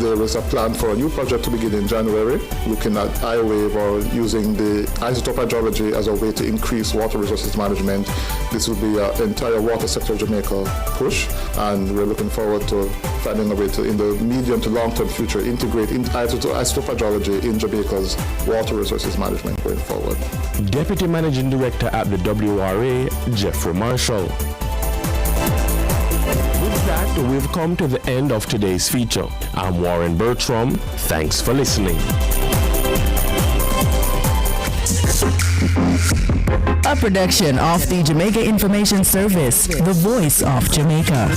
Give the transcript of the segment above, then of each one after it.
there is a plan for a new project to begin in January, looking at iWave or using the isotope hydrology as a way to increase water resources management. This will be an entire water sector of Jamaica push, and we're looking forward to finding a way to, in the medium to long-term future, integrate isotope hydrology in Jamaica's water resources management going forward. Deputy Managing Director at the WRA, Jeffrey Marshall. With that, we've come to the end of today's feature. I'm Warren Bertram. Thanks for listening. A production of the Jamaica Information Service, the voice of Jamaica.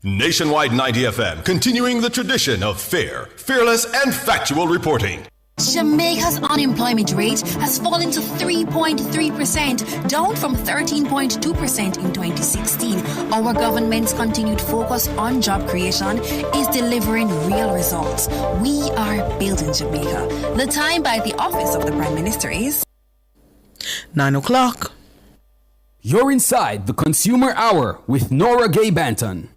Nationwide 90 FM, continuing the tradition of fair, fearless, and factual reporting. Jamaica's unemployment rate has fallen to 3.3%, down from 13.2% in 2016. Our government's continued focus on job creation is delivering real results. We are building Jamaica. The time by the Office of the Prime Minister is 9 o'clock. You're inside the Consumer Hour with Nora Gay Banton.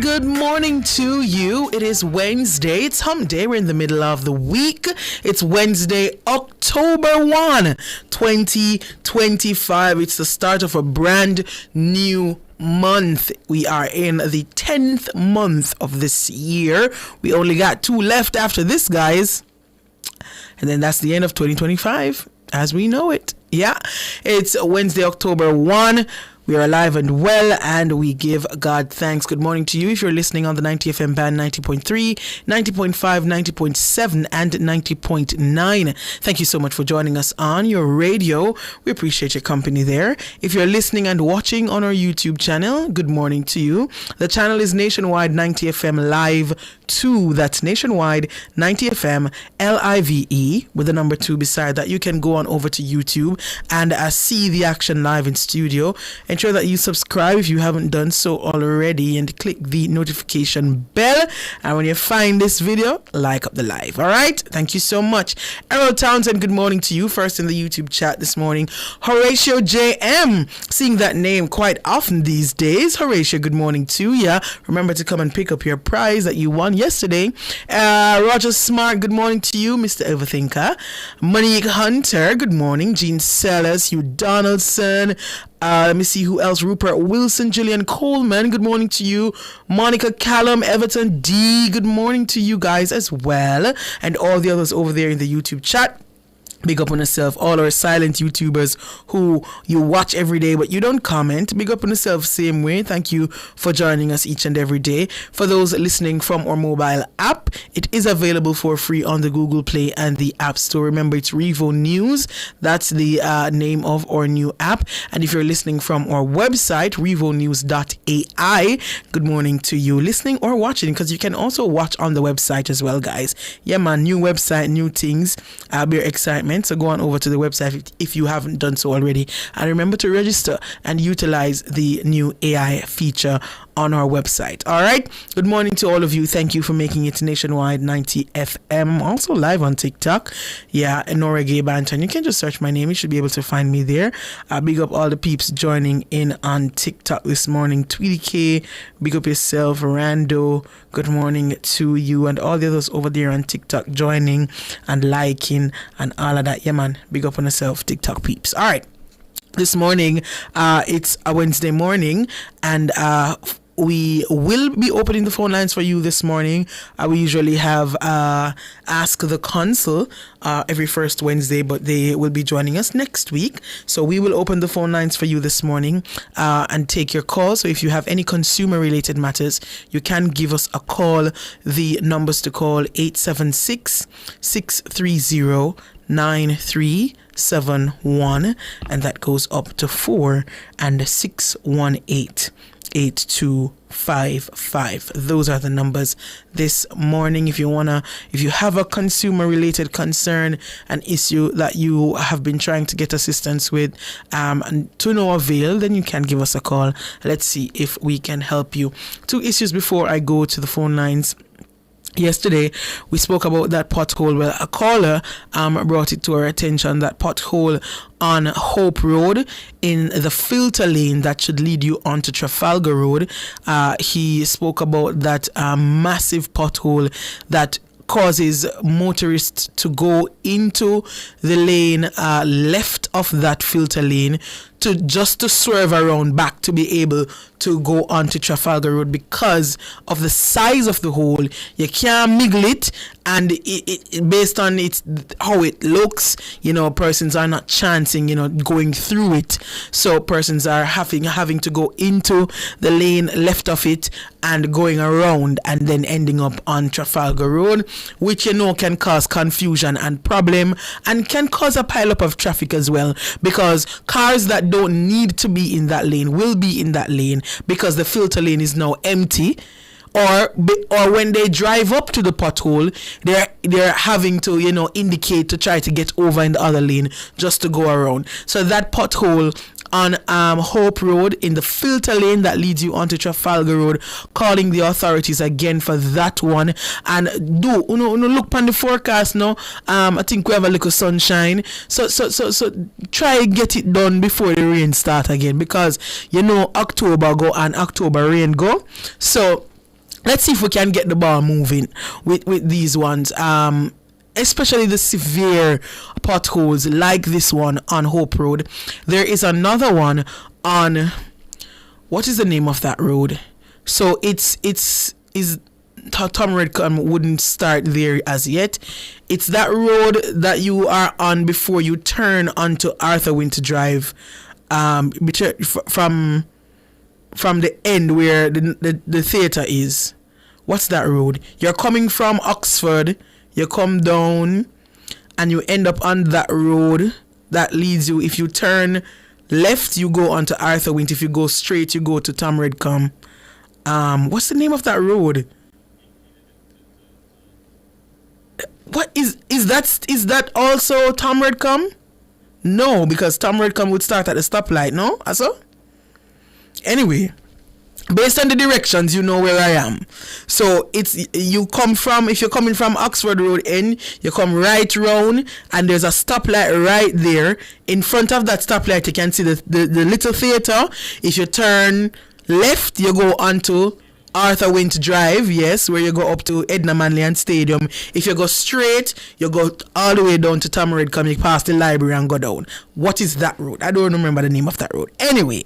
Good morning to you. It is Wednesday. It's hump day. We're in the middle of the week. It's Wednesday, October 1, 2025. It's the start of a brand new month. We are in the 10th month of this year. We only got 2 left after this, guys. And then that's the end of 2025 as we know it. Yeah, it's Wednesday, October 1. We are alive and well, and we give God thanks. Good morning to you. If you're listening on the 90 FM band, 90.3, 90.5, 90.7, and 90.9, thank you so much for joining us on your radio. We appreciate your company there. If you're listening and watching on our YouTube channel, good morning to you. The channel is Nationwide 90 FM Live 2. That's Nationwide 90 FM LIVE with the number 2 beside that. You can go on over to YouTube and see the action live in studio. Ensure that you subscribe if you haven't done so already and click the notification bell. And when you find this video, like up the live. All right? Thank you so much. Errol Townsend, good morning to you. First in the YouTube chat this morning. Horatio JM, seeing that name quite often these days. Horatio, good morning to you. Remember to come and pick up your prize that you won yesterday. Roger Smart, good morning to you. Mr. Overthinker. Monique Hunter, good morning. Jean Sellers, Hugh Donaldson. Let me see who else. Rupert Wilson, Gillian Coleman, good morning to you. Monica Callum, Everton D, good morning to you guys as well. And all the others over there in the YouTube chat. Big up on yourself, all our silent YouTubers who you watch every day but you don't comment. Big up on yourself same way. Thank you for joining us each and every day. For those listening from our mobile app, it is available for free on the Google Play and the App Store. Remember, it's Revo News. That's the name of our new app. And if you're listening from our website, revonews.ai, good morning to you listening or watching, because you can also watch on the website as well, guys. Yeah, man, new website, new things, bear excitement. So go on over to the website if you haven't done so already. And remember to register and utilize the new AI feature on our website. All right. Good morning to all of you. Thank you for making it Nationwide 90 FM. Also live on TikTok. Yeah, Nora Gay Banton. You can just search my name. You should be able to find me there. Big up all the peeps joining in on TikTok this morning. Tweety K, big up yourself. Rando, good morning to you, and all the others over there on TikTok joining and liking and all of that. Yeah, man. Big up on yourself, TikTok peeps. All right. This morning, it's a Wednesday morning, and we will be opening the phone lines for you this morning. We usually have Ask the Consul every first Wednesday, but they will be joining us next week. So we will open the phone lines for you this morning and take your calls. So if you have any consumer-related matters, you can give us a call. The numbers to call 876-630-9371, and that goes up to 4 and 618-8255. Those are the numbers this morning. If you have a consumer related concern, an issue that you have been trying to get assistance with, and to no avail, then you can give us a call. Let's see if we can help you. 2 issues before I go to the phone lines. Yesterday, we spoke about that pothole. Well, a caller brought it to our attention, that pothole on Hope Road in the filter lane that should lead you onto Trafalgar Road. He spoke about that massive pothole that causes motorists to go into the lane left of that filter lane to swerve around back to be able to go onto Trafalgar Road because of the size of the hole. You can't miggle it, and it based on how it looks, persons are not chancing, going through it. So persons are having to go into the lane left of it and going around and then ending up on Trafalgar Road, which can cause confusion and problem and can cause a pileup of traffic as well, because cars that don't need to be in that lane will be in that lane because the filter lane is now empty, or when they drive up to the pothole, they're having to indicate to try to get over in the other lane just to go around. So that pothole on Hope Road in the filter lane that leads you onto Trafalgar Road, calling the authorities again for that one. And look on the forecast now. I think we have a little sunshine, so try and get it done before the rain start again, because October go and October rain go. So let's see if we can get the ball moving with these ones. Especially the severe potholes like this one on Hope Road. There is another one on, what is the name of that road? So it's Tom Redcom wouldn't start there as yet. It's that road that you are on before you turn onto Arthur Winter Drive, from the end where the theater is. What's that road? You're coming from Oxford. You come down and you end up on that road that leads you. If you turn left, you go onto Arthur Wint. If you go straight, you go to Tom Redcom. What's the name of that road? What is that also Tom Redcom? No, because Tom Redcom would start at the stoplight, no? Also? Anyway, based on the directions, you know where I am. So if you're coming from Oxford Road in, you come right round, and there's a stoplight right there. In front of that stoplight, you can see the little theater. If you turn left, you go onto Arthur Wint Drive, yes, where you go up to Edna Manley Stadium. If you go straight, you go all the way down to Tom Redcom, you pass the library and go down. What is that road? I don't remember the name of that road. Anyway,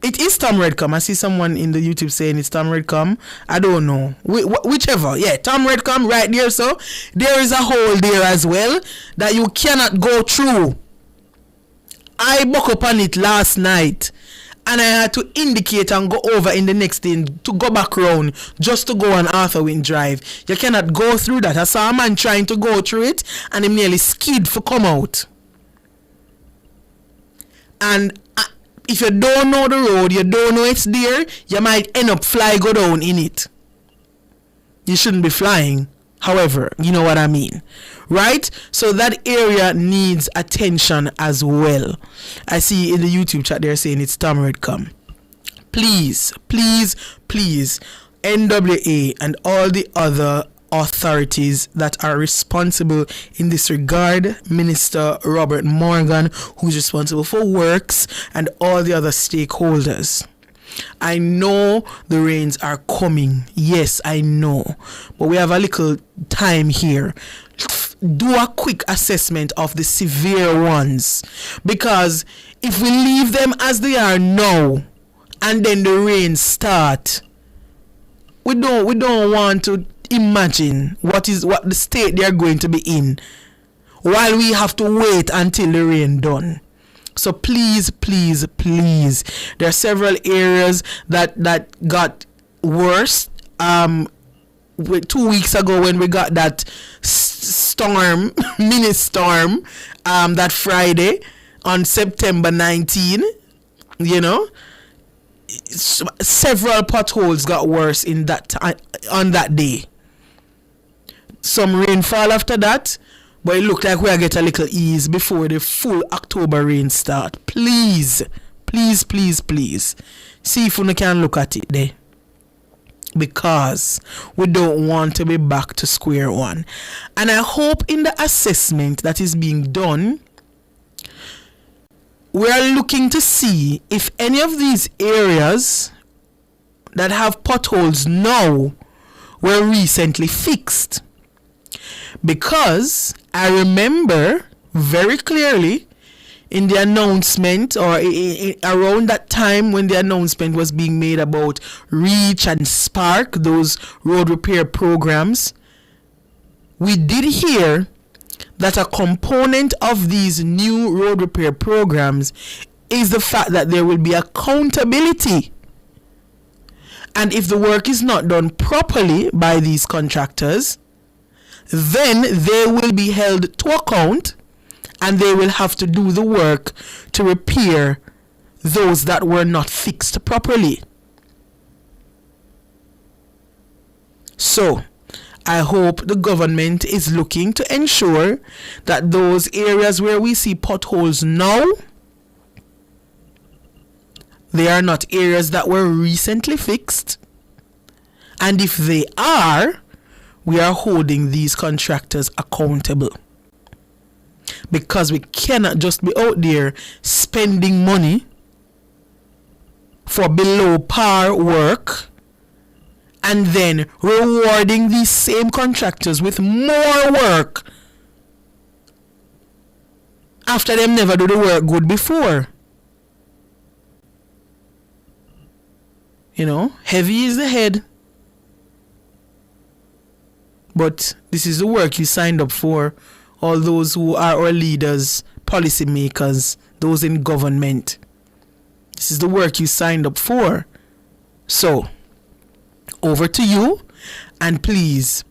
it is Tom Redcom. I see someone in the YouTube saying it's Tom Redcom. I don't know. Whichever. Yeah, Tom Redcom right there. So there is a hole there as well that you cannot go through. I buck up on it last night, and I had to indicate and go over in the next thing to go back round just to go on Arthur Wint Drive. You cannot go through that. I saw a man trying to go through it, and he nearly skid for come out. And if you don't know the road, you don't know it's there, you might end up go down in it. You shouldn't be flying. However, you know what I mean, right? So that area needs attention as well. I see in the YouTube chat they're saying it's Tom Redcom. Please, please, please, NWA and all the other authorities that are responsible in this regard, Minister Robert Morgan, who's responsible for works, and all the other stakeholders. I know the rains are coming. Yes, I know. But we have a little time here. Do a quick assessment of the severe ones. Because if we leave them as they are now, and then the rain start. We don't want to imagine what the state they are going to be in while we have to wait until the rain done. So please, there are several areas that got worse. 2 weeks ago when we got that storm, mini storm, that Friday on September 19, several potholes got worse in that on that day. Some rainfall after that, but it looked like we'll get a little ease before the full October rain start. Please, see if you can look at it there. Because we don't want to be back to square one. And I hope in the assessment that is being done, we are looking to see if any of these areas that have potholes now were recently fixed. Because I remember very clearly in the announcement, or around that time when the announcement was being made about REACH and Spark, those road repair programs, we did hear that a component of these new road repair programs is the fact that there will be accountability. And if the work is not done properly by these contractors, then they will be held to account and they will have to do the work to repair those that were not fixed properly. So, I hope the government is looking to ensure that those areas where we see potholes now, they are not areas that were recently fixed. And if they are, we are holding these contractors accountable. Because we cannot just be out there spending money for below par work and then rewarding these same contractors with more work after them never do the work good before. Heavy is the head. But this is the work you signed up for. All those who are our leaders, policymakers, those in government. This is the work you signed up for. So, over to you. And please,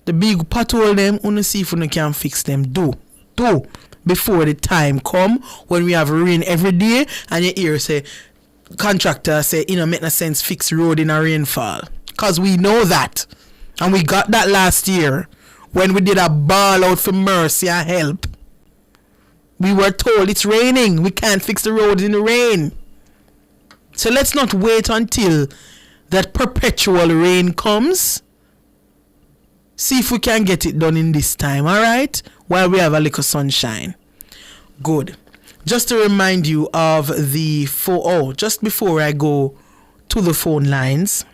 the big pothole them, wanna see if you can fix them. Do. Before the time come when we have rain every day and you hear say, contractor say, make no sense fix road in a rainfall. Because we know that. And we got that last year. When we did a ball out for mercy and help, we were told it's raining. We can't fix the road in the rain. So let's not wait until that perpetual rain comes. See if we can get it done in this time, all right? While we have a little sunshine. Good. Just to remind you of the just before I go to the phone lines,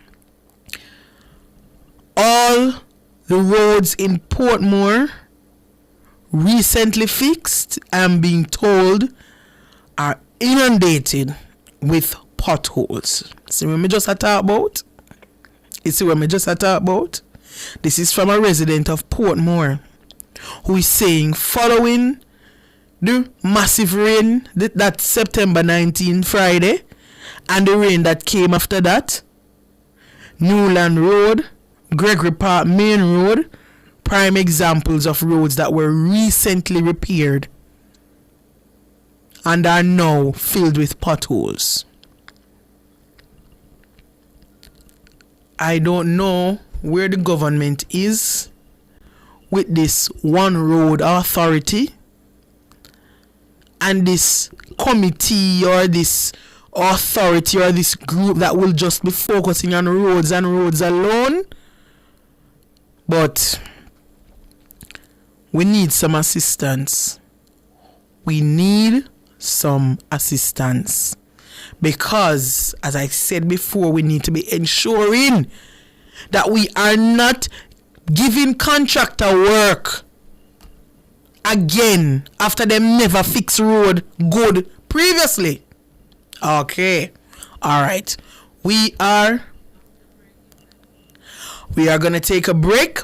all the roads in Portmore recently fixed, I'm being told, are inundated with potholes. See what me just talk about? This is from a resident of Portmore who is saying, following the massive rain that September 19 Friday and the rain that came after that, Newland Road, Gregory Park Main Road, prime examples of roads that were recently repaired and are now filled with potholes. I don't know where the government is with this one road authority and this committee or this authority or this group that will just be focusing on roads and roads alone. But we need some assistance. Because, as I said before, we need to be ensuring that we are not giving contractor work again after them never fix road good previously. Okay. All right. We are going to take a break.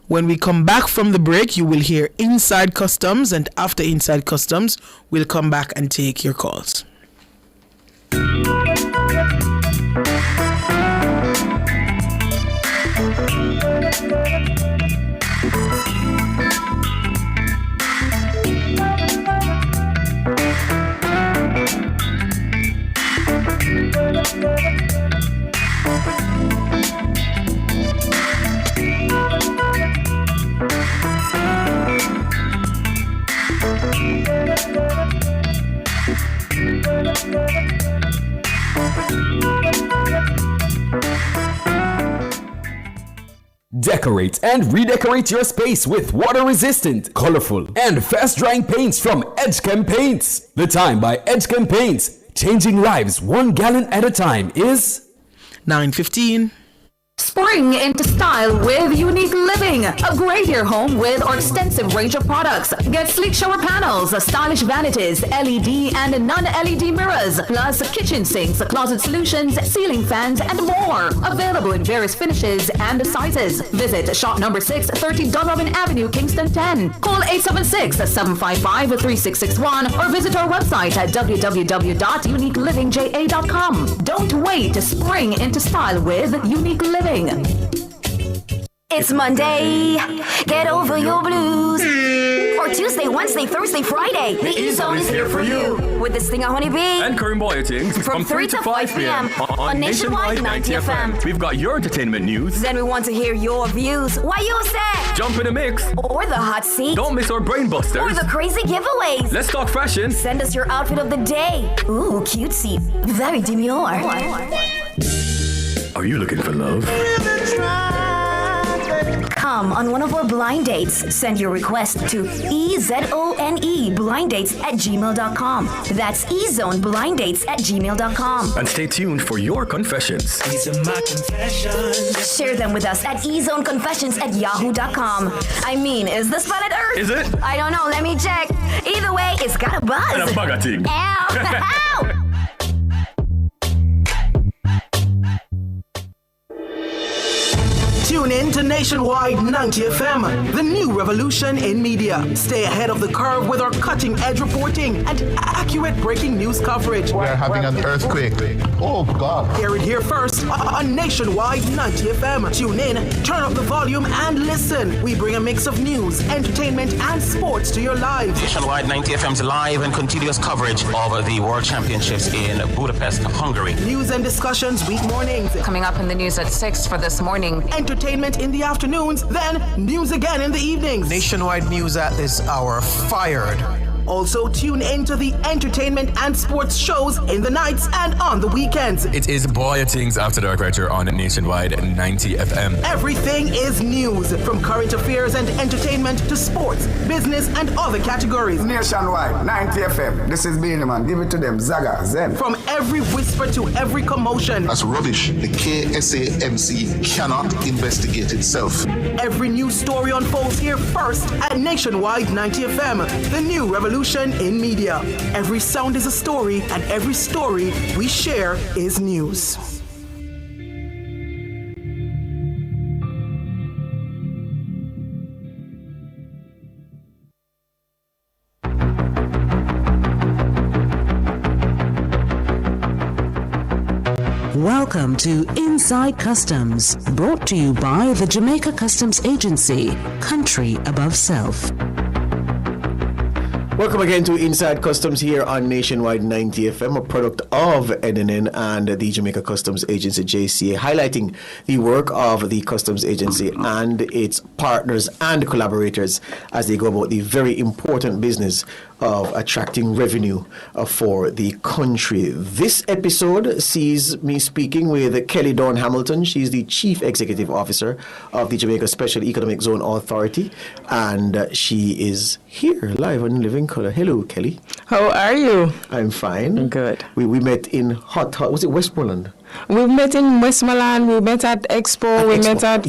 When we come back from the break, you will hear Inside Customs, and after Inside Customs, we'll come back and take your calls. Decorate and redecorate your space with water-resistant, colorful, and fast-drying paints from Edgechem Paints. The time by Edgechem Paints, changing lives 1 gallon at a time, is 9:15. Spring into style with Unique Living. Upgrade your home with our extensive range of products. Get sleek shower panels, stylish vanities, LED and non-LED mirrors, plus kitchen sinks, closet solutions, ceiling fans, and more. Available in various finishes and sizes. Visit shop number 6, 30 Dunrobin Avenue, Kingston 10. Call 876-755-3661 or visit our website at www.uniquelivingja.com. Don't wait to spring into style with Unique Living. It's Monday, get over your blues. Or Tuesday, Wednesday, Thursday, Friday, the E-Zone is here for you. With this thing, Honeybee and Karim Boyatings from 3 to 5 p.m. on Nationwide 90 FM. We've got your entertainment news. Then we want to hear your views. Why you say? Jump in the mix. Or the hot seat. Don't miss our brain busters. Or the crazy giveaways. Let's talk fashion. Send us your outfit of the day. Ooh, cutesy. Very demure. Are you looking for love? Come on one of our blind dates. Send your request to ezoneblindates@gmail.com. That's ezoneblindates@gmail.com. And stay tuned for your confessions. These are my confessions. Share them with us at ezoneconfessions@yahoo.com. I mean, is this planet Earth? Is it? I don't know. Let me check. Either way, it's got a buzz. And a bugger thing. Ow! Ow! Tune in to Nationwide 90 FM, the new revolution in media. Stay ahead of the curve with our cutting-edge reporting and accurate breaking news coverage. We're having an earthquake. Oh, God. Hear it here first on Nationwide 90 FM. Tune in, turn up the volume, and listen. We bring a mix of news, entertainment, and sports to your lives. Nationwide 90 FM's live and continuous coverage of the World Championships in Budapest, Hungary. News and discussions week mornings. Coming up in the news at 6 for this morning. Entertainment in the afternoons, then news again in the evenings. Nationwide news at this hour, fired. Also, tune into the entertainment and sports shows in the nights and on the weekends. It is Boyatings After Dark right here on Nationwide 90 FM. Everything is news, from current affairs and entertainment to sports, business, and other categories. Nationwide 90 FM. This is Beanie Man. Give it to them. Zaga, Zen. From every whisper to every commotion. That's rubbish. The KSAMC cannot investigate itself. Every news story unfolds here first at Nationwide 90 FM, the new revolution in media. Every sound is a story, and every story we share is news. Welcome to Inside Customs, brought to you by the Jamaica Customs Agency, country above self. Welcome again to Inside Customs here on Nationwide 90 FM, a product of NNN and the Jamaica Customs Agency, JCA, highlighting the work of the Customs Agency and its partners and collaborators as they go about the very important business of attracting revenue for the country. This episode sees me speaking with Kelly Dawn Hamilton. She's the Chief Executive Officer of the Jamaica Special Economic Zone Authority, and she is here live on Living Color. Hello, Kelly. How are you? I'm fine. Good. We met in hot, was it Westmoreland? We've met in Westmoreland, we met at Expo, we met at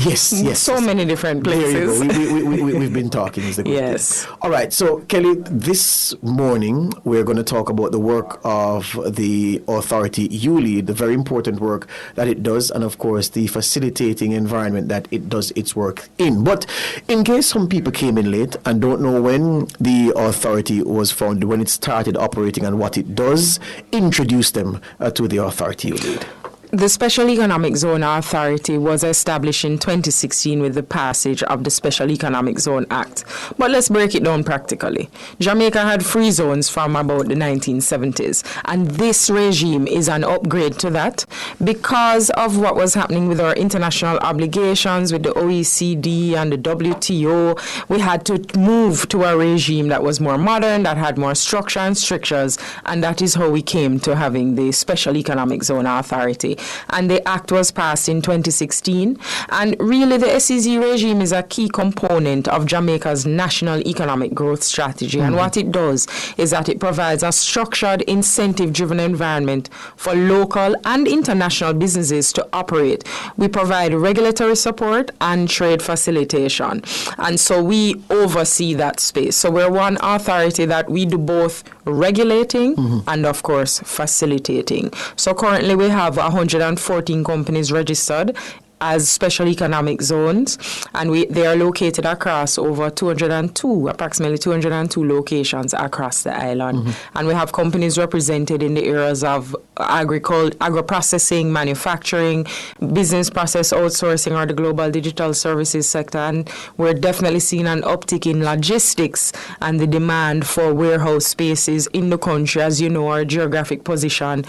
so many different places. We've been talking. Is the good yes. thing. All right, so Kelly, this morning we're going to talk about the work of the authority you lead, the very important work that it does, and of course the facilitating environment that it does its work in. But in case some people came in late and don't know when the authority was founded, when it started operating and what it does, introduce them to the authority you lead. The Special Economic Zone Authority was established in 2016 with the passage of the Special Economic Zone Act. But let's break it down practically. Jamaica had free zones from about the 1970s, and this regime is an upgrade to that because of what was happening with our international obligations with the OECD and the WTO. We had to move to a regime that was more modern, that had more structure and strictures, and that is how we came to having the Special Economic Zone Authority. And the act was passed in 2016. And really, the SEZ regime is a key component of Jamaica's national economic growth strategy. And what it does is that it provides a structured, incentive-driven environment for local and international businesses to operate. We provide regulatory support and trade facilitation. And so we oversee that space. So we're one authority that we do both regulating and, of course, facilitating. So currently we have 114 companies registered as special economic zones, and they are located across over approximately 202 locations across the island. And we have companies represented in the areas of agro-processing, manufacturing, business process outsourcing, or the global digital services sector. And we're definitely seeing an uptick in logistics and the demand for warehouse spaces in the country. As you know, our geographic position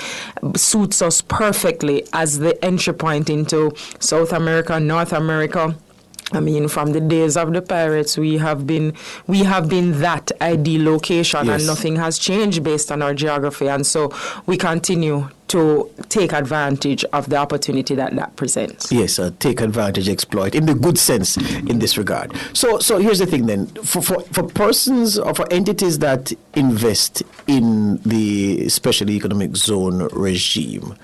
suits us perfectly as the entry point into South America, North America. I mean, from the days of the pirates, we have been that ideal location, and nothing has changed based on our geography. And so we continue to take advantage of the opportunity that presents. Yes, take advantage, exploit, in the good sense in this regard. So here's the thing then. For persons or for entities that invest in the Special Economic Zone regime,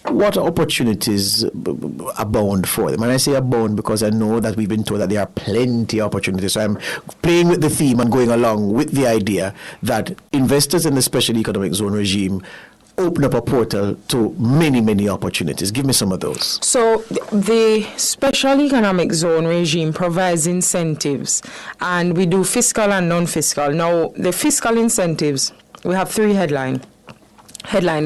what opportunities abound for them? And I say abound because I know that we've been told that there are plenty of opportunities. So I'm playing with the theme and going along with the idea that investors in the Special Economic Zone regime open up a portal to many, many opportunities. Give me some of those. So the Special Economic Zone regime provides incentives, and we do fiscal and non-fiscal. Now, the fiscal incentives, we have three headline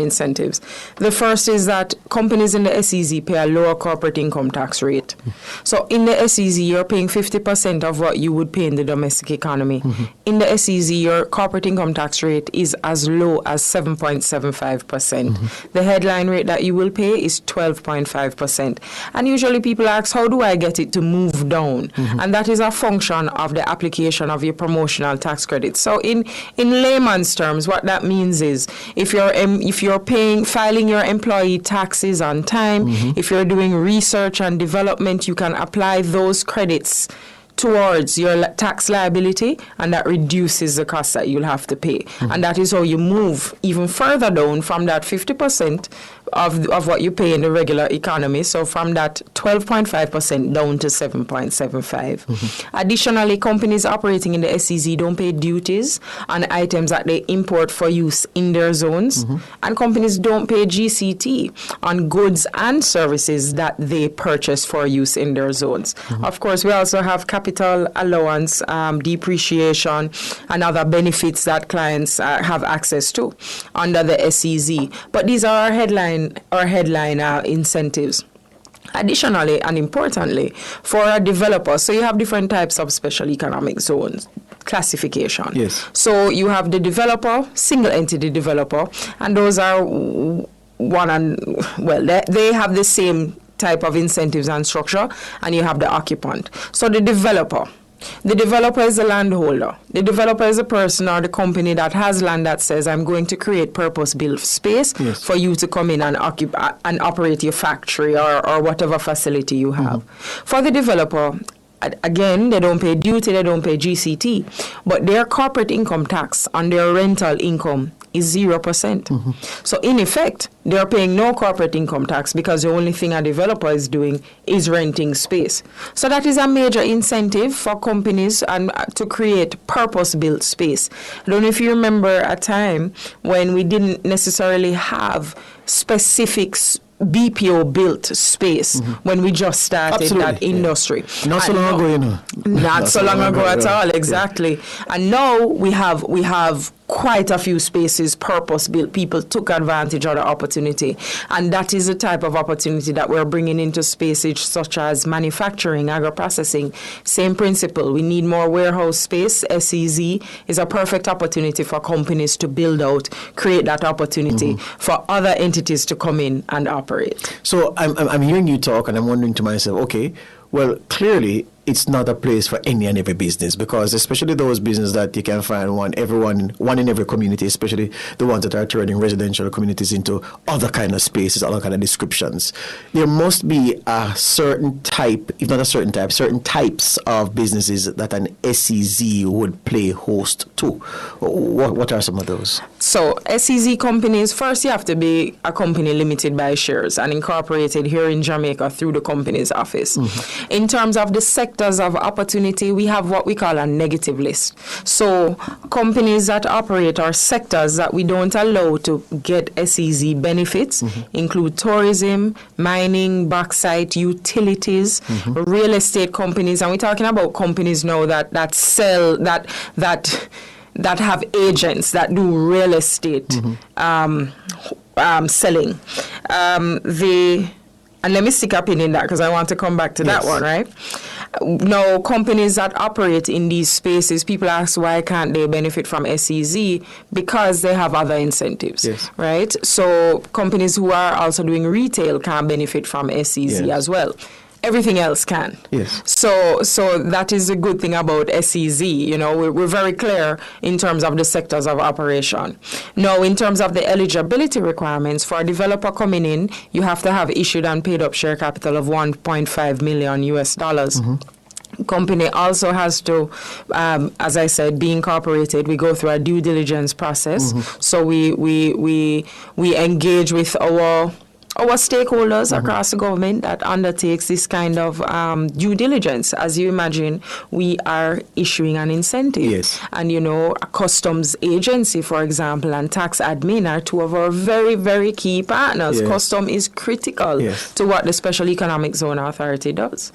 incentives. The first is that companies in the SEZ pay a lower corporate income tax rate. So in the SEZ, you're paying 50% of what you would pay in the domestic economy. In the SEZ, your corporate income tax rate is as low as 7.75%. The headline rate that you will pay is 12.5%. And usually people ask, how do I get it to move down? And that is a function of the application of your promotional tax credit. So in layman's terms, what that means is if you're filing your employee taxes on time, if you're doing research and development, you can apply those credits towards your tax liability, and that reduces the cost that you'll have to pay. And that is how you move even further down from that 50% of what you pay in the regular economy, so from that 12.5% down to 7.75. Additionally, companies operating in the SEZ don't pay duties on items that they import for use in their zones, and companies don't pay GCT on goods and services that they purchase for use in their zones. Of course, we also have capital allowance, depreciation, and other benefits that clients have access to under the SEZ. But these are our headline incentives. Additionally and importantly, for a developer, so you have different types of special economic zones classification. Yes. So you have the developer, single entity developer, and those are they have the same type of incentives and structure, and you have the occupant. So the developer is the landholder. The developer is the person or the company that has land that says, I'm going to create purpose-built space for you to come in and occupy and operate your factory or whatever facility you have. For the developer, again, they don't pay duty, they don't pay GCT, but their corporate income tax on their rental income is 0%. So in effect, they are paying no corporate income tax because the only thing a developer is doing is renting space. So that is a major incentive for companies and to create purpose-built space. I don't know if you remember a time when we didn't necessarily have specific BPO built space when we just started that industry. Not so long ago, you know. Not so long ago at all, exactly. And now we have quite a few spaces purpose-built. People took advantage of the opportunity. And that is the type of opportunity that we're bringing into spaces such as manufacturing, agro-processing. Same principle. We need more warehouse space. SEZ is a perfect opportunity for companies to build out, create that opportunity for other entities to come in and operate. So I'm hearing you talk and I'm wondering to myself, okay, well, clearly it's not a place for any and every business, because especially those businesses that you can find one in every community, especially the ones that are turning residential communities into other kind of spaces, other kind of descriptions. There must be a certain type, if not a certain type, certain types of businesses that an SEZ would play host to. What are some of those? So SEZ companies, first you have to be a company limited by shares and incorporated here in Jamaica through the company's office. In terms of the sectors of opportunity, we have what we call a negative list. So companies that operate or sectors that we don't allow to get SEZ benefits include tourism, mining, bauxite, utilities, real estate companies, and we're talking about companies now that sell, that have agents that do real estate selling. And let me stick a pin in that because I want to come back to that one, right? Now, companies that operate in these spaces, people ask why can't they benefit from SEZ? Because they have other incentives, right? So companies who are also doing retail can benefit from SEZ as well. Everything else can. Yes. So that is a good thing about SEZ. You know, we're very clear in terms of the sectors of operation. Now, in terms of the eligibility requirements for a developer coming in, you have to have issued and paid up share capital of $1.5 million US. Company also has to, as I said, be incorporated. We go through a due diligence process. So we engage with our stakeholders across the government that undertakes this kind of due diligence. As you imagine, we are issuing an incentive. Yes. And, you know, a customs agency, for example, and tax admin are two of our very, very key partners. Yes. Custom is critical to what the Special Economic Zone Authority does.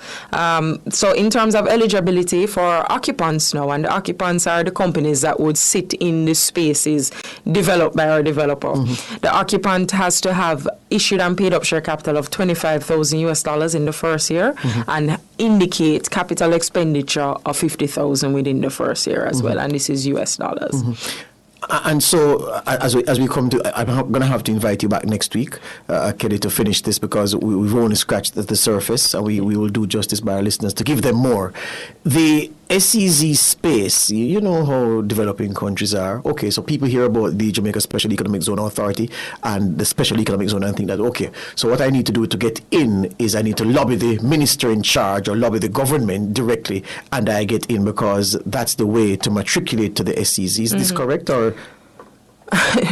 So in terms of eligibility for occupants now, and the occupants are the companies that would sit in the spaces developed by our developer. The occupant has to have issued and paid up share capital of $25,000 US in the first year and indicate capital expenditure of $50,000 within the first year as well, and this is US dollars. And so, as we come to, I'm going to have to invite you back next week, Kelly, to finish this, because we've only scratched the surface, and we will do justice by our listeners to give them more. The SEZ space, you know how developing countries are. Okay, so people hear about the Jamaica Special Economic Zone Authority and the Special Economic Zone and think that, okay, so what I need to do to get in is I need to lobby the minister in charge or lobby the government directly, and I get in because that's the way to matriculate to the SEZ. Is this correct, or?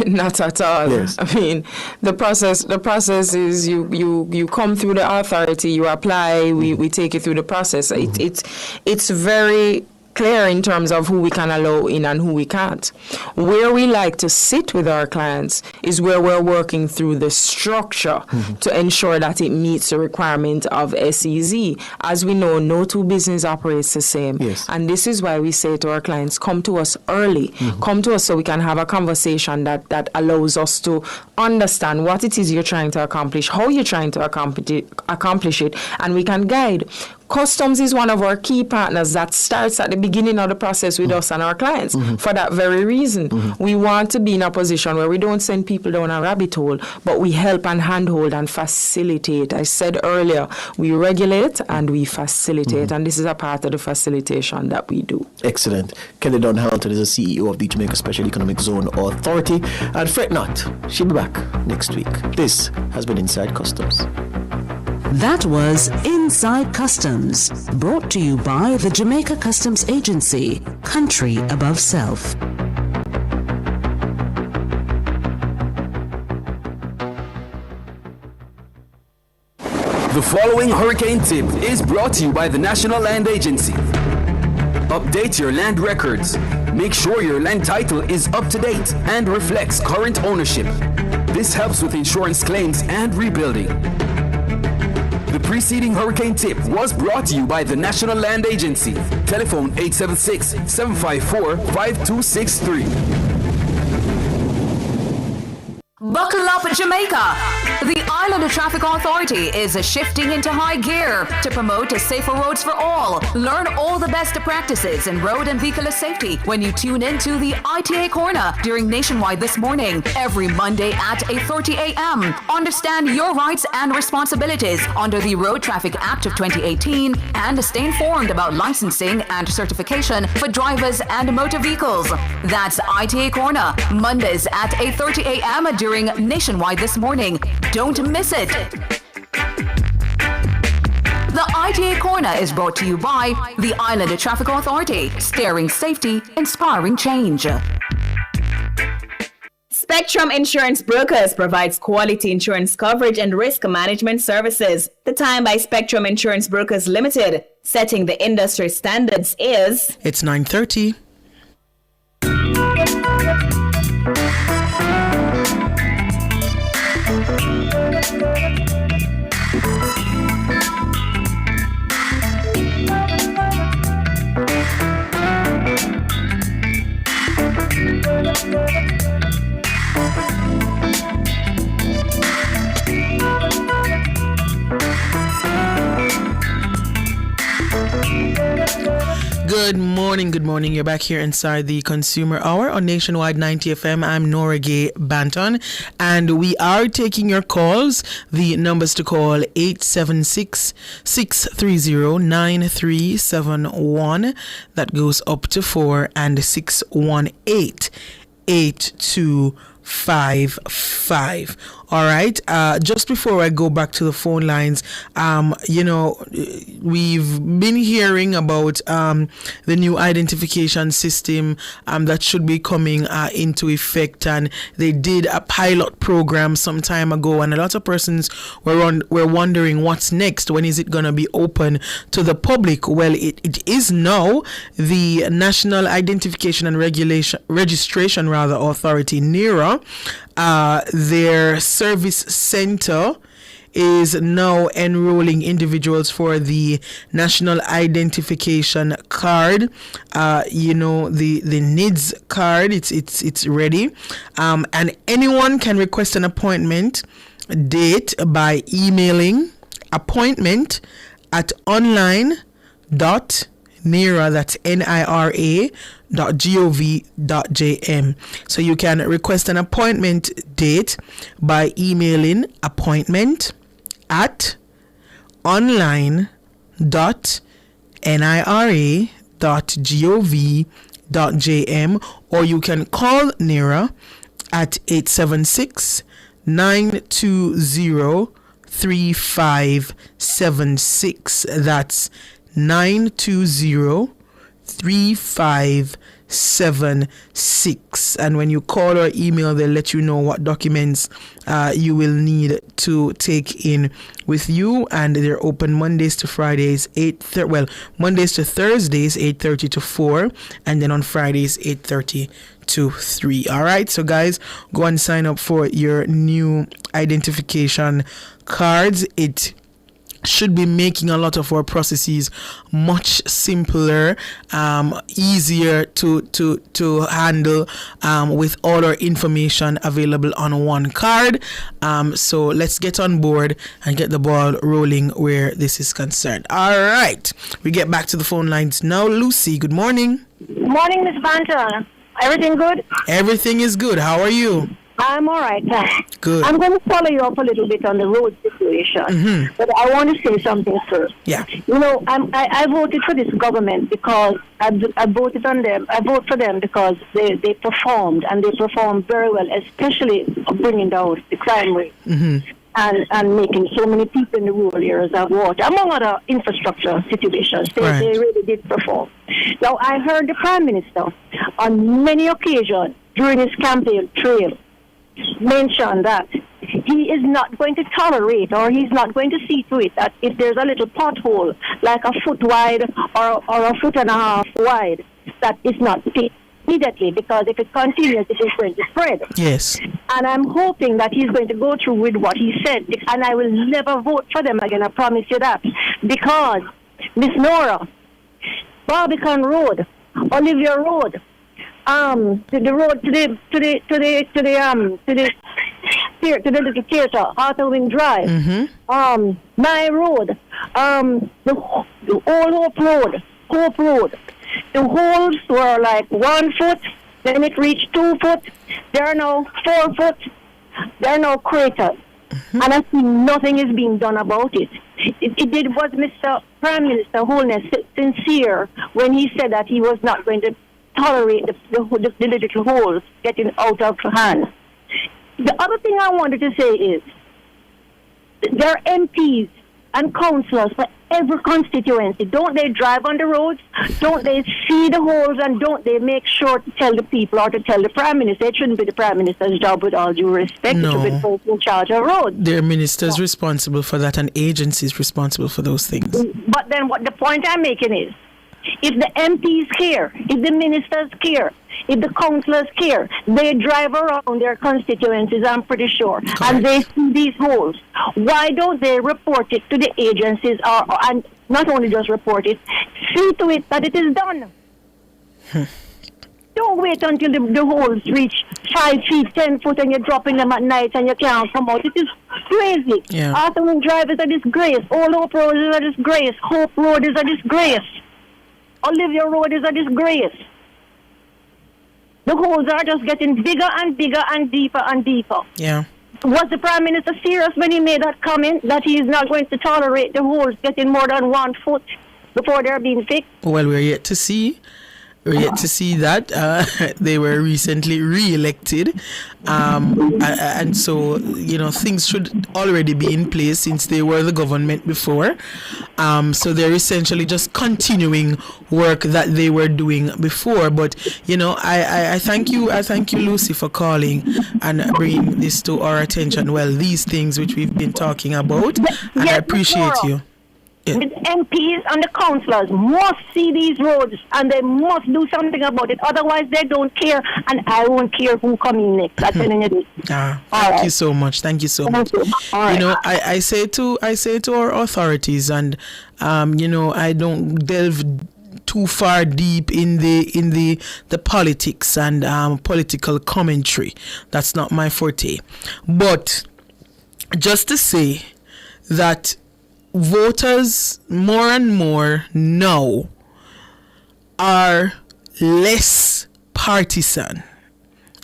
Not at all. Yes. I mean, the process is you come through the authority, you apply, we take you through the process. It's very clear in terms of who we can allow in and who we can't. Where we like to sit with our clients is where we're working through the structure to ensure that it meets the requirement of SEZ. As we know, no two business operates the same. Yes. And this is why we say to our clients, come to us early. Come to us so we can have a conversation that allows us to understand what it is you're trying to accomplish, how you're trying to accomplish it, and we can guide. Customs is one of our key partners that starts at the beginning of the process with us and our clients for that very reason. We want to be in a position where we don't send people down a rabbit hole, but we help and handhold and facilitate. I said earlier, we regulate and we facilitate, and this is a part of the facilitation that we do. Excellent. Kelly Dunn Hamilton is the CEO of the Jamaica Special Economic Zone Authority, and fret not, she'll be back next week. This has been Inside Customs. That was Inside Customs, brought to you by the Jamaica Customs Agency, country above self. The following hurricane tip is brought to you by the National Land Agency. Update your land records. Make sure your land title is up to date and reflects current ownership. This helps with insurance claims and rebuilding. The preceding hurricane tip was brought to you by the National Land Agency. Telephone 876-754-5263. Buckle up, Jamaica! The Island Traffic Authority is shifting into high gear to promote safer roads for all. Learn all the best practices in road and vehicle safety when you tune into the ITA Corner during Nationwide this morning, every Monday at 8:30 a.m. Understand your rights and responsibilities under the Road Traffic Act of 2018 and stay informed about licensing and certification for drivers and motor vehicles. That's ITA Corner, Mondays at 8:30 a.m. during Nationwide this morning. Don't miss it. The ITA Corner is brought to you by the Island Traffic Authority, steering safety, inspiring change. Spectrum Insurance Brokers provides quality insurance coverage and risk management services. The time by Spectrum Insurance Brokers Limited, setting the industry standards, is... It's 9:30. Good morning. You're back here inside the Consumer Hour on Nationwide 90 FM. I'm Nora Gay Banton, and we are taking your calls. The numbers to call 876-630-9371. That goes up to 4, and 618-8255. All right. Just before I go back to the phone lines, we've been hearing about the new identification system that should be coming into effect, and they did a pilot program some time ago, and a lot of persons were wondering what's next. When is it going to be open to the public? Well, it is now. The National Identification and Registration Authority, NIRA, their service center is now enrolling individuals for the National Identification Card. The NIDS card. It's ready, and anyone can request an appointment date by emailing appointment@online.NIRA, that's NIRA.gov.jm. So you can request an appointment date by emailing appointment@online.NIRA.gov.jm, or you can call NIRA at 876-920-3576. That's 920-3576. And when you call or email, they'll let you know what documents you will need to take in with you. And they're open Mondays to Fridays, Mondays to Thursdays, 8:30 to 4, and then on Fridays, 8:30 to 3. All right, so guys, go and sign up for your new identification cards. It should be making a lot of our processes much simpler, easier to handle, with all our information available on one card. So let's get on board and get the ball rolling where this is concerned. All right, we get back to the phone lines now. Lucy, good morning. Good morning, Miss Banton. Everything good? Everything is good. How are you? I'm all right. Good. I'm going to follow you up a little bit on the road situation, but I want to say something first. Yeah. I voted for this government because I voted on them. I vote for them because they performed, and they performed very well, especially bringing down the crime rate. And making so many people in the rural areas have water, among other infrastructure situations. They really did perform. Now, I heard the Prime Minister on many occasions during his campaign trail mention that he is not going to tolerate, or he's not going to see to it that if there's a little pothole, like a foot wide or a foot and a half wide, that is not fixed immediately, because if it continues, it is going to spread. Yes. And I'm hoping that he's going to go through with what he said, and I will never vote for them again, I promise you that, because Miss Nora, Barbican Road, Olivia Road, the road to the little theater, Arthur Wing Drive, my road, the Old Hope Road. The holes were like 1 foot, then it reached 2 foot. There are now 4 foot. There are now craters, and I see nothing is being done about it. Was Mr. Prime Minister Holness sincere when he said that he was not going to tolerate the little holes getting out of hand? The other thing I wanted to say is there are MPs and councillors for every constituency. Don't they drive on the roads? Don't they see the holes, and don't they make sure to tell the people or to tell the Prime Minister? It shouldn't be the Prime Minister's job, with all due respect. No. It should be the person in charge of roads. There are ministers responsible for that and agencies responsible for those things. But then what the point I'm making is, if the MPs care, if the ministers care, if the councillors care, they drive around their constituencies, I'm pretty sure, and they see these holes. Why don't they report it to the agencies, and not only just report it, see to it that it is done? Don't wait until the holes reach 5 feet, 10 foot, and you're dropping them at night and you can't come out. It is crazy. Yeah. Arthur Wing Drive is a disgrace. Old Hope Road is a disgrace. Hope Road is a disgrace. Olivia Road is a disgrace. The holes are just getting bigger and bigger and deeper and deeper. Yeah. Was the Prime Minister serious when he made that comment that he is not going to tolerate the holes getting more than 1 foot before they're being fixed? Well, we're yet to see. We're yet to see that. They were recently re-elected. And so, things should already be in place since they were the government before. So they're essentially just continuing work that they were doing before. But, I thank you. I thank you, Lucy, for calling and bringing this to our attention. Well, these things which we've been talking about. And I appreciate you. The MPs and the councillors must see these roads, and they must do something about it. Otherwise, they don't care, and I won't care who comes in next. I'm telling you this. Thank you so much. Thank you so much. I say to our authorities, and I don't delve too far deep in the politics and political commentary. That's not my forte. But just to say that voters more and more now are less partisan,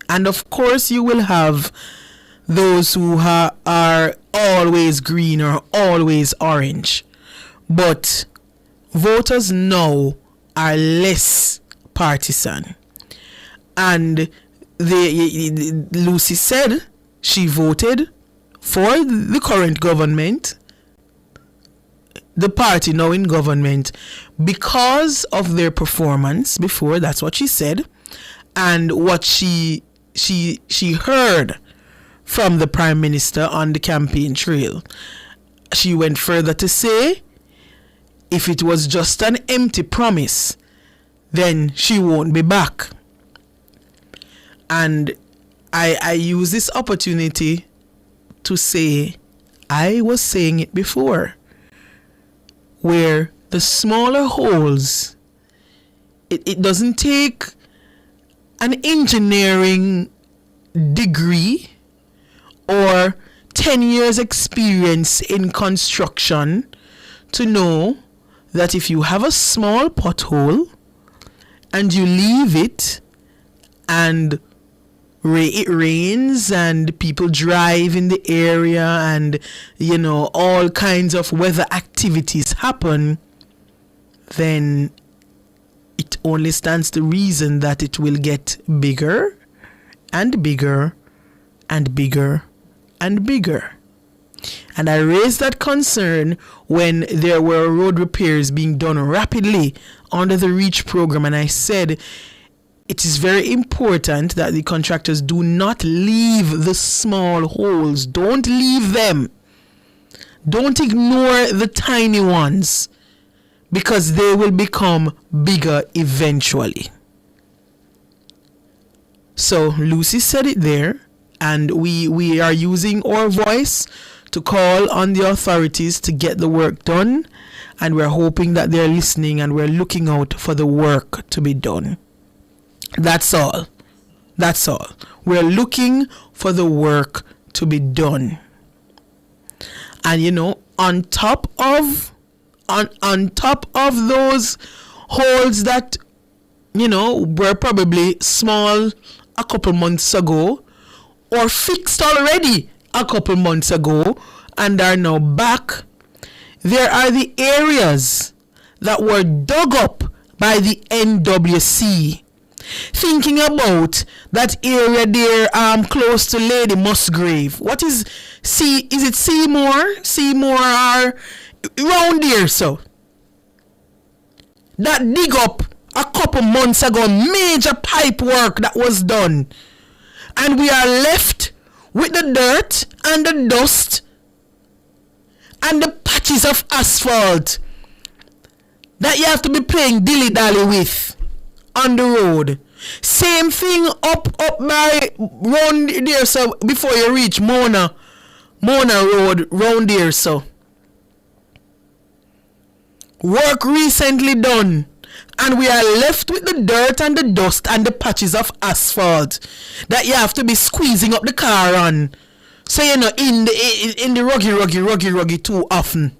and of course you will have those who are always green or always orange, but voters now are less partisan. And Lucy said she voted for the current government, the party now in government, because of their performance before. That's what she said, and what she heard from the Prime Minister on the campaign trail. She went further to say, if it was just an empty promise, then she won't be back. And I use this opportunity to say, I was saying it before, where the smaller holes, it doesn't take an engineering degree or 10 years experience in construction to know that if you have a small pothole and you leave it and it rains and people drive in the area and all kinds of weather activities happen, then it only stands to reason that it will get bigger and bigger and bigger and bigger. And I raised that concern when there were road repairs being done rapidly under the REACH program, and I said, it is very important that the contractors do not leave the small holes. Don't leave them. Don't ignore the tiny ones, because they will become bigger eventually. So Lucy said it there, and we are using our voice to call on the authorities to get the work done, and we're hoping that they're listening and we're looking out for the work to be done. That's all. That's all. We're looking for the work to be done. And you know, on top of those holes that, you know, were probably small a couple months ago, or fixed already a couple months ago and are now back, there are the areas that were dug up by the NWC. Thinking about that area there close to Lady Musgrave. What is it Seymour? Seymour or around there, so? That dig up a couple months ago, major pipe work that was done. And we are left with the dirt and the dust and the patches of asphalt that you have to be playing dilly-dally with on the road. Same thing up by round there, so before you reach Mona Road, round there, so. Work recently done, and we are left with the dirt and the dust and the patches of asphalt that you have to be squeezing up the car on, so you're not in the ruggy too often.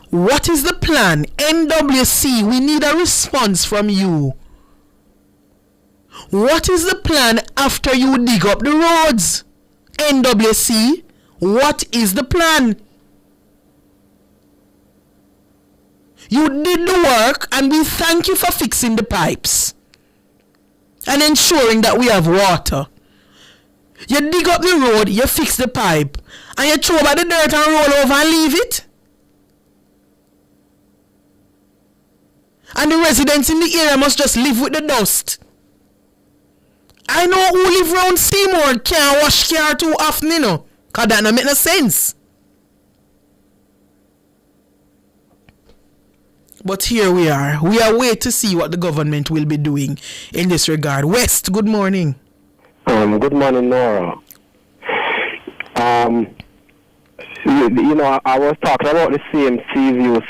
What is the plan? NWC, we need a response from you. What is the plan after you dig up the roads? NWC, what is the plan? You did the work, and we thank you for fixing the pipes and ensuring that we have water. You dig up the road, you fix the pipe, and you throw back the dirt and roll over and leave it? And the residents in the area must just live with the dust. I know who live around Seymour can't wash car too often, you know, because that don't make no sense. But here we are. We are waiting to see what the government will be doing in this regard. West, good morning. Good morning, Nora. You know, I was talking about the same Seaview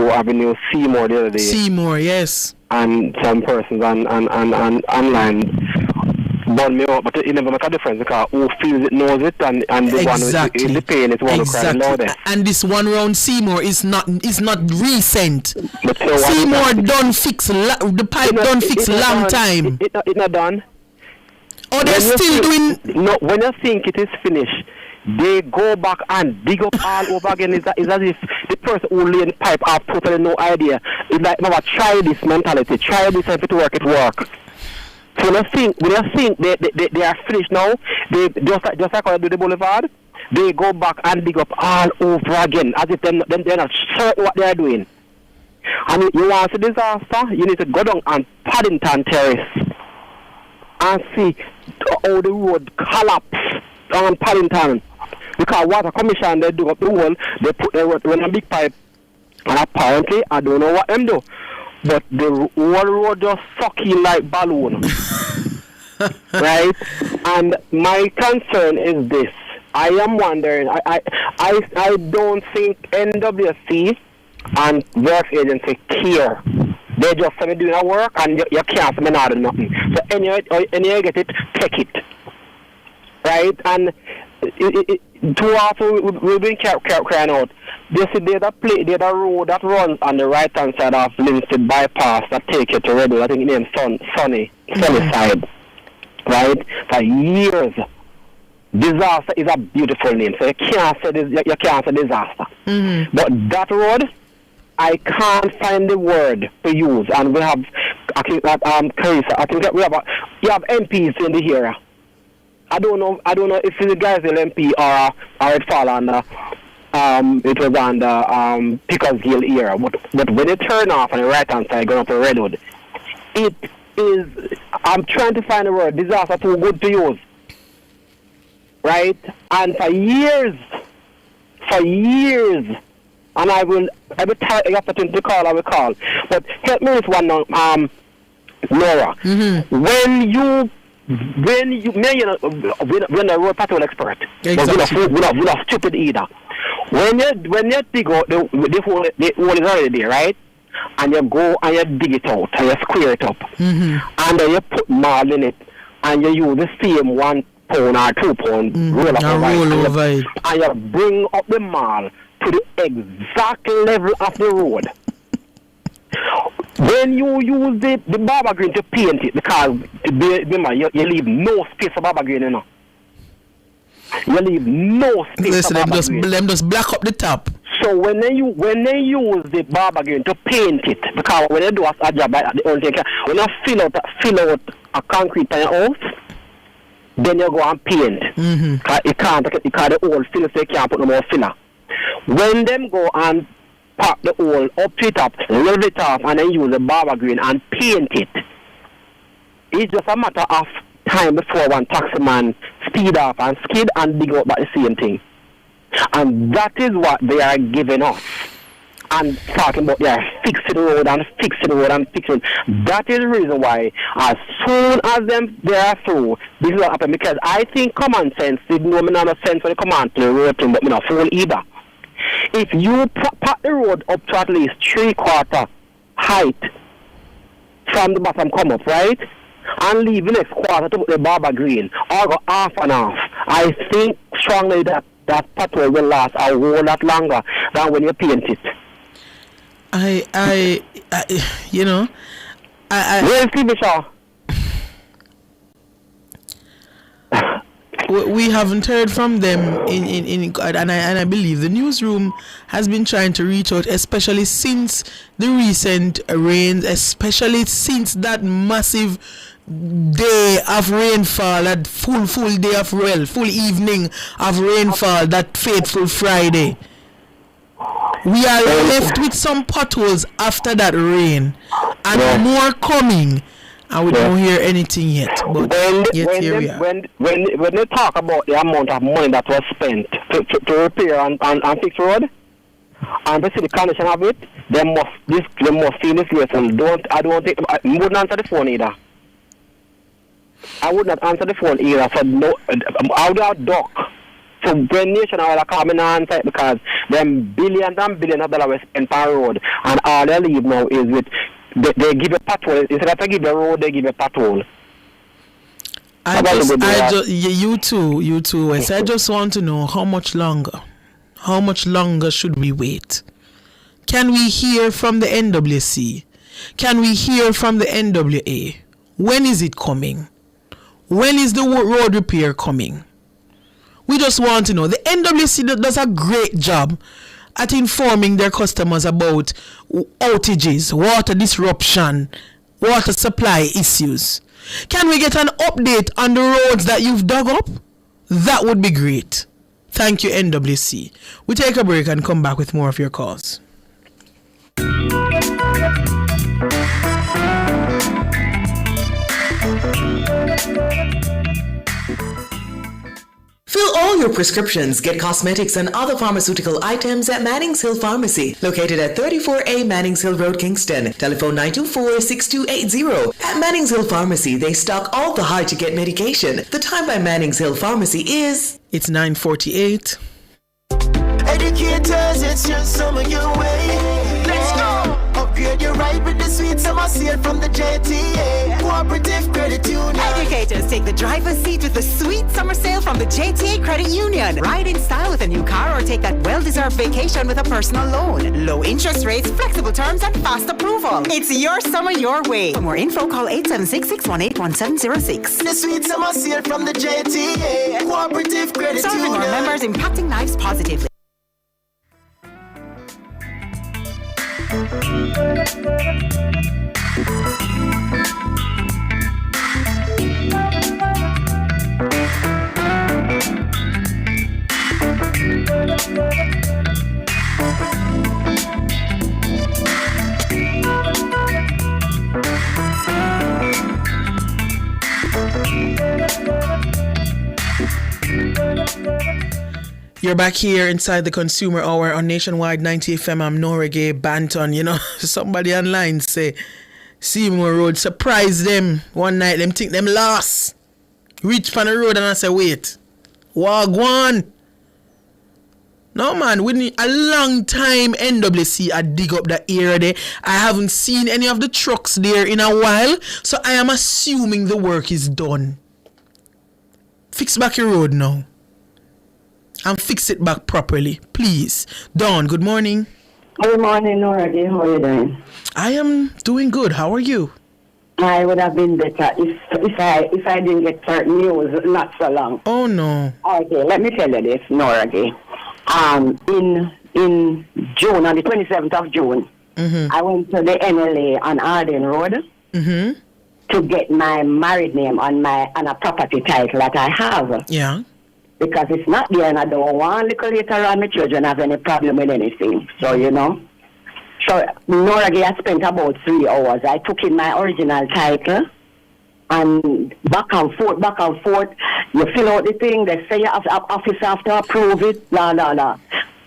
Avenue, Seymour the other day. Seymour, yes. And some persons on online burn me up, but it never makes a difference because who feels it knows it, and the exactly. one with the pain is one who cries loudest. And this one round Seymour is not recent. Seymour done fix the pipe done fix long time. It not done. Oh, they're still doing. No, when you think it is finished, they go back and dig up all over again. It's as if the person who laid the pipe have totally no idea. It's like, mama, try this mentality. Try this, and if it work. So when you think they are finished now, they just like how they do the boulevard, they go back and dig up all over again, as if they're not sure what they are doing. And you want to see disaster, you need to go down on Paddington Terrace and see how the road collapse on Paddington. Because Water Commission, they do up the wall, they put a big pipe, and apparently, I don't know what them do, but the whole road just sucking like balloon. Right? And my concern is this. I am wondering, I don't think NWC and Works Agency care. They just say me doing a work, and you can't say me not do nothing. So anyway you get it, take it. Right? And too often we've been crying out. There's a road that runs on the right hand side of Linstead bypass that takes you to Red Bull. I think it's named Sunny side. Right? For years. Disaster is a beautiful name, so you can't say disaster. Mm-hmm. But that road, I can't find the word to use, and we have, I think that Carissa, I think that you have MPs in the area. I don't know if the guys are MP or it fall under it was on the Pickersgill era. But when you turn off on the right-hand side, going up to Redwood, it is, I'm trying to find a word, disaster too good to use. Right? And for years, and I will, every time I have to call, I will call. But help me with one now, Laura. Mm-hmm. When the road patrol expert, exactly. we're not stupid either. When you dig out the hole is already there, right? And you go and you dig it out and you square it up, mm-hmm. and then you put marl in it, and you use the same 1 pound or 2 pound roll over it, and you bring up the marl to the exact level of the road. When you use the barber green to paint it, because remember, you leave no space for barber green, you know. You leave no space for barber green. Them just black up the top. So when they use the barber green to paint it, because when they do a job like the only thing, when you fill out a concrete on your house, then you go and paint. Mm-hmm. Because the old filler, so you can't put no more filler. When them go and pack the hole up to it up, level it off, and then use the barber green and paint it, it's just a matter of time before one taximan speed off and skid and dig up by the same thing. And that is what they are giving us. And talking about they are fixing the road and fixing the road and fixing it. That is the reason why as soon as they are through, this will happen. Because I think common sense did no sense when it come on to the road thing, but me not fool either. If you pack the road up to at least 3/4 height from the bottom come up, right? And leave the next quarter to put the barber green, or go half and half, I think strongly that patrol will last a whole lot longer than when you paint it. Where's TV Shaw? We haven't heard from them and I believe the newsroom has been trying to reach out, especially since the recent rains, especially since that massive day of rainfall, that full day of full evening of rainfall, that fateful Friday. We are left with some potholes after that rain, and more coming, and we don't hear anything yet. But here we are. When they talk about the amount of money that was spent to repair and fix road, and to see the condition of it, they must feel this lesson. I wouldn't answer the phone either. I would not answer the phone either. So no, I would have duck. So when Nation Oil are coming and answer it, because them billions and billions of dollars spent per road, and all they leave now is with they give a patrol. Instead of give a road, they give a patrol. You too. Wes. I just want to know how much longer should we wait? Can we hear from the NWC? Can we hear from the NWA? When is it coming? When is the road repair coming? We just want to know. The NWC does a great job at informing their customers about outages, water disruption, water supply issues. Can we get an update on the roads that you've dug up? That would be great. Thank you, NWC. We take a break and come back with more of your calls. Fill all your prescriptions, get cosmetics and other pharmaceutical items at Mannings Hill Pharmacy, located at 34A Mannings Hill Road, Kingston. Telephone 924-6280. At Mannings Hill Pharmacy, they stock all the hard-to-get medication. The time by Mannings Hill Pharmacy is... It's 9:48. Educators, it's just some of your way. Let's go! Upgrade your ride with the sweet summer sale from the JTA Cooperative Credit Union. Educators, take the driver's seat with the sweet summer sale from the JTA Credit Union. Ride in style with a new car or take that well-deserved vacation with a personal loan. Low interest rates, flexible terms, and fast approval. It's your summer your way. For more info, call 876-618-1706. The sweet summer sale from the JTA Cooperative Credit Serving Union. our members, impacting lives positively. You're back here inside the Consumer Hour on Nationwide 90 FM. I'm Nora Gay Banton. You know, somebody online say Seymour Road surprised them one night. Them think them lost. Reach on the road and I say, wait, wagwan. No man, we need a long time NWC I dig up that area there. I haven't seen any of the trucks there in a while, so I am assuming the work is done. Fix back your road now. And fix it back properly, please. Dawn, good morning. Good morning, Nora. How are you doing? I am doing good. How are you? I would have been better if I didn't get certain news not so long. Oh no. Okay, let me tell you this, Nora. In June, on the 27th of June, I went to the NLA on Arden Road to get my married name on a property title that I have. Yeah. Because it's not there and I don't want little later on my children have any problem with anything. So, you know. So, Nora, I spent about 3 hours. I took in my original title and back and forth. You fill out the thing, they say your office have to approve it, blah, blah, blah.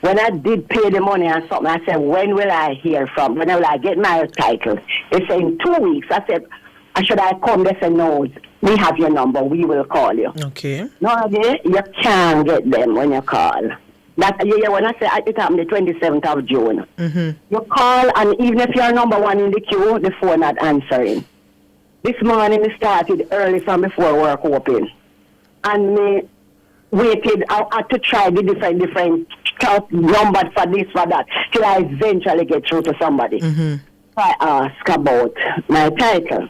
When I did pay the money and something, I said, when will I hear from? When will I get my title? They say in 2 weeks. I said, should I come? They said, no, we have your number. We will call you. Okay. No, you can't get them when you call. That when I say it happened the 27th of June. You call, and even if you're number one in the queue, the phone not answering. This morning we started early from before work open. And me waited to try the different numbers for this, for that, till I eventually get through to somebody. I asked about my title.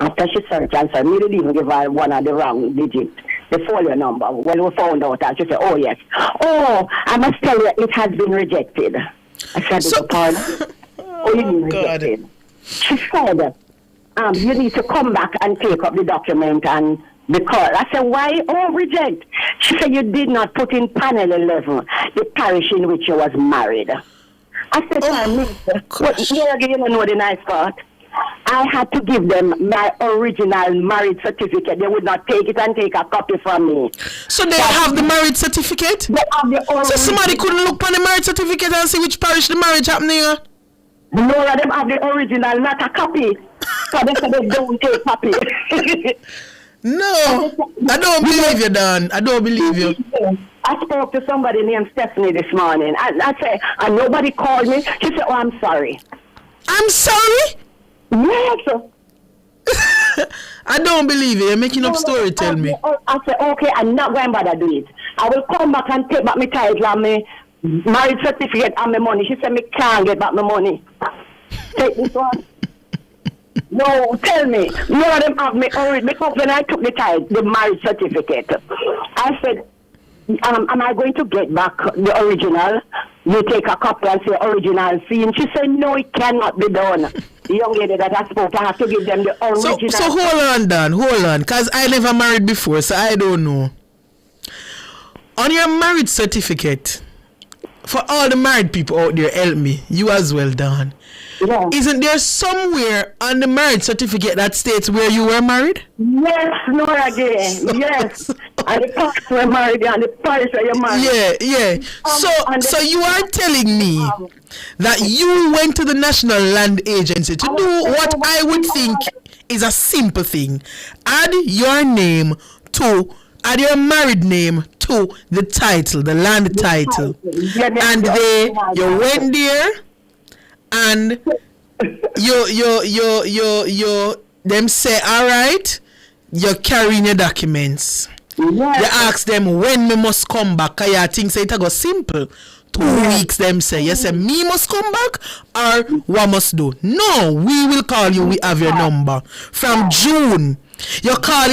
After she searched and said, me didn't even give her one of the wrong digits, the folio number. When we found out, and she said, oh yes. Oh, I must tell you, it has been rejected. I said, pardon? Oh, you mean rejected? She said, you need to come back and take up the document and because I said, why? Oh, reject. She said, you did not put in panel 11 the parish in which you was married. I said, you don't know the nice part. I had to give them my original marriage certificate. They would not take it and take a copy from me. So they have the marriage certificate? They have the original. So somebody couldn't look on the marriage certificate and see which parish the marriage happened here? No, them have the original, not a copy. So they said they don't take copy. No, I don't believe you, Don. I don't believe you. I spoke to somebody named Stephanie this morning. I said, and nobody called me. She said, oh, I'm sorry. I'm sorry? Yes. I don't believe you. You're making up story, tell me. I said, okay, I'm not going to bother do it. I will come back and take back my title and my marriage certificate and my money. She said, me can't get back my money. Take this one. No, tell me. No, them have me already. Because when I took the marriage certificate, I said, am I going to get back the original? You take a copy and say original scene. She said, no, it cannot be done. The young lady that I spoke to, I have to give them the original. So hold on, Dan. Hold on. Because I never married before, so I don't know. On your marriage certificate, for all the married people out there, help me. You as well, Dan. Yeah. Isn't there somewhere on the marriage certificate that states where you were married? Yes, Nora Gay. Yes. And the parish were married and the parish where you're married. Yeah. So you are telling me that you went to the National Land Agency to do what I would think is a simple thing. Add your married name to the title, the land title. And you went there and you them say, all right, you're carrying your documents. You ask them when me must come back. Cause you think say it go simple. 2 weeks them say. You say me must come back or what must do? No, we will call you. We have your number. From June. You call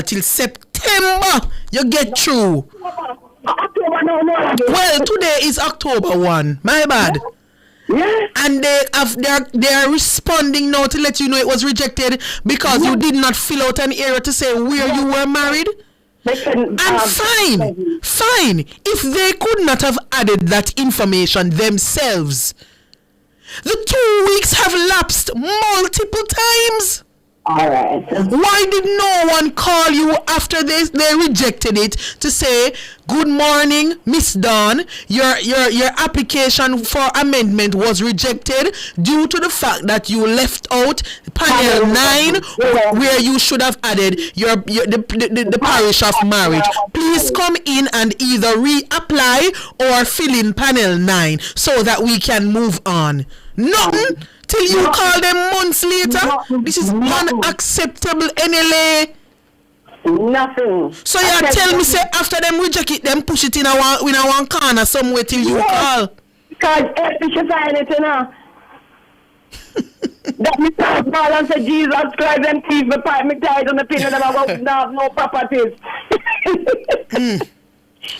till September. You get through. Well, today is October 1. My bad. Yeah. And they are responding now to let you know it was rejected because you did not fill out an area to say where you were married. And fine. If they could not have added that information themselves, the 2 weeks have lapsed multiple times. All right. Why did no one call you after they rejected it to say, good morning, Miss Dawn, your application for amendment was rejected due to the fact that you left out panel 9 where you should have added the parish of marriage. Please come in and either reapply or fill in panel 9 so that we can move on. Nothing till you call them months later. This is unacceptable, NLA. Nothing. So you tell me, say after them reject it, them push it in one corner somewhere till you call. Because if you sign it, you know. That me call and say, Jesus Christ, them thief me pipe me tied on the pin and them have no properties.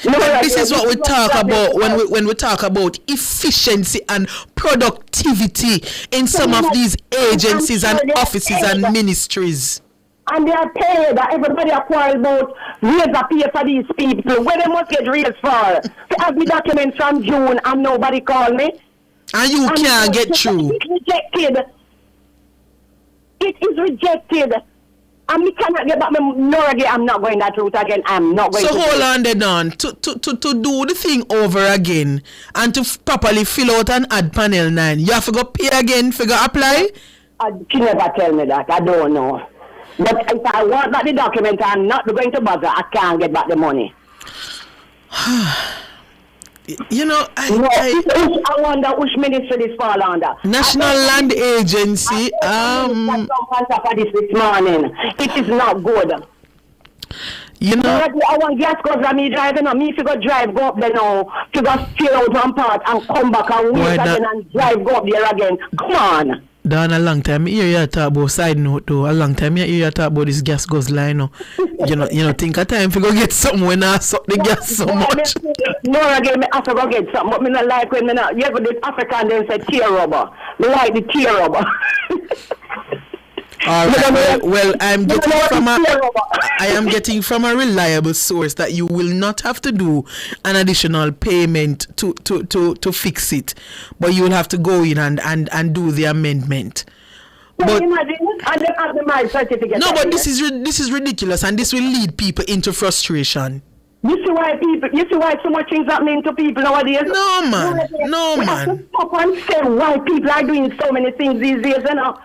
This is what we talk about when we talk about efficiency and productivity in some of these agencies and offices and ministries. And they are paid. Everybody are quarrel about raise a pay for these people. Where they must get raised for? They have the documents from June and nobody called me. And you can't get through. It's rejected. It is rejected. And we cannot get back. No, again, I'm not going that route again. I'm not going. So hold on then on to do the thing over again and to properly fill out and add panel 9. You have to go pay again for go apply. You never tell me that. I don't know. But if I want back the document, I'm not going to bother. I can't get back the money. You know, I wonder which ministry this fall under. National Land Agency. This morning, it is not good. You know, I want gas cause of me driving. Me if you go drive, go up there now. To go steal out one part and come back and wait again and drive, go up there again. Come on. Down a long time, I hear you talk about side note though. A long time, I hear you talk about this gas guzzler, you know. You know, think a time if you go get something when I suck the gas so much. No, again, I have to go get something, but me not like when me not. You ever the African then say tear rubber. Me like the tear rubber. All right. Well, I am getting from a reliable source that you will not have to do an additional payment to fix it, but you will have to go in and do the amendment. But no, but this is ridiculous, and this will lead people into frustration. You see why so much things happening to people nowadays? No man. We have to stop and say why people are doing so many things these days, you know.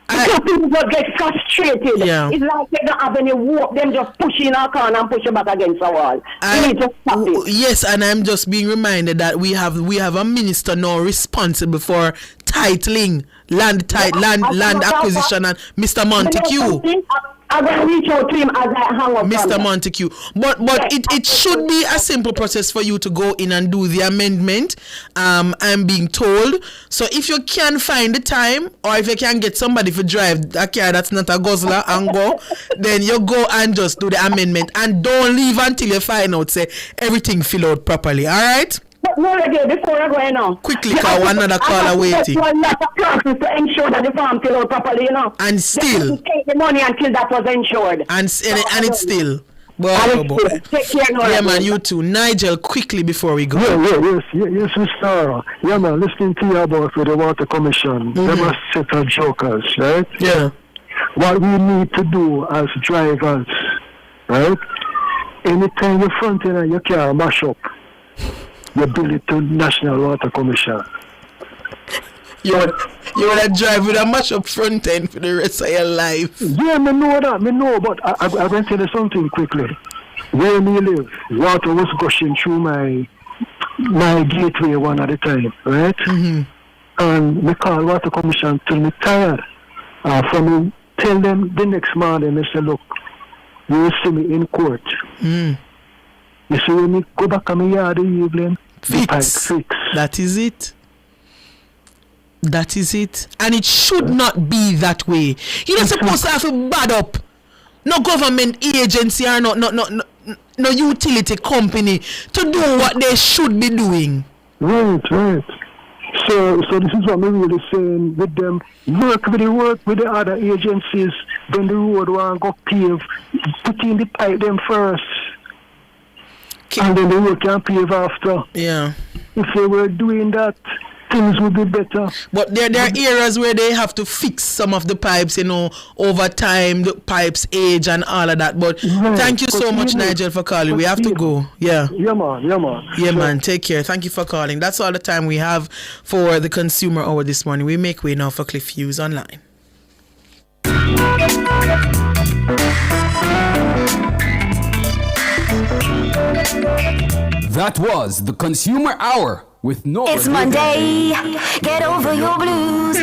Because people just get frustrated. Yeah. It's like they don't have any work, them just push in our corner and push you back against the wall. You need to stop it. Yes, and I'm just being reminded that we have a minister now responsible for titling, land acquisition, and Mr. Montague. I'm going to reach out to him as I hang up. Mr. Montague. But it should be a simple process for you to go in and do the amendment. I'm being told. So if you can find the time, or if you can get somebody to drive a car that's not a guzzler and go, then you go and just do the amendment. And don't leave until you find out, say, everything fill out properly. All right? But no, again, before I go in now. Quickly, call another caller waiting. I have to process to ensure that the farm fill out properly, you know. And still. Take the money until that was insured. And it's still. Take care now. Yeah, man, you too. Nigel, quickly before we go. Yes, Mr. Yeah, man, listening to you about the Water Commission. They must set up jokers, right? Yeah. What we need to do as drivers, right? Anytime you're fronting and your car mash up, you bill it to National Water Commission. You wanna drive with a mash up front end for the rest of your life? Yeah, me know, but I'm going to tell you something quickly. Where me live, water was gushing through my gateway one at a time, right? Mm-hmm. And me call Water Commission till me tired. For me, tell them the next morning, I say, look, you will see me in court. Mm. You see, when me go back to my yard in the evening, fix. That is it. That is it. And it should not be that way. You're not supposed to have to bad up. No government agency or no utility company to do what they should be doing. Right. So this is what I'm really saying with them. Work with the other agencies. Then the road one go pave. Put in the pipe them first. And then the road can pave after. Yeah. If they were doing that, things would be better. But there are areas where they have to fix some of the pipes, over time, the pipes age and all of that. But thank you so much, Nigel, for calling. We have to go. Yeah. Yeah, man. Yeah, man. Take care. Thank you for calling. That's all the time we have for the Consumer Hour this morning. We make way now for Cliff Hughes Online. That was the Consumer Hour with Nora. It's Monday. Get over your blues.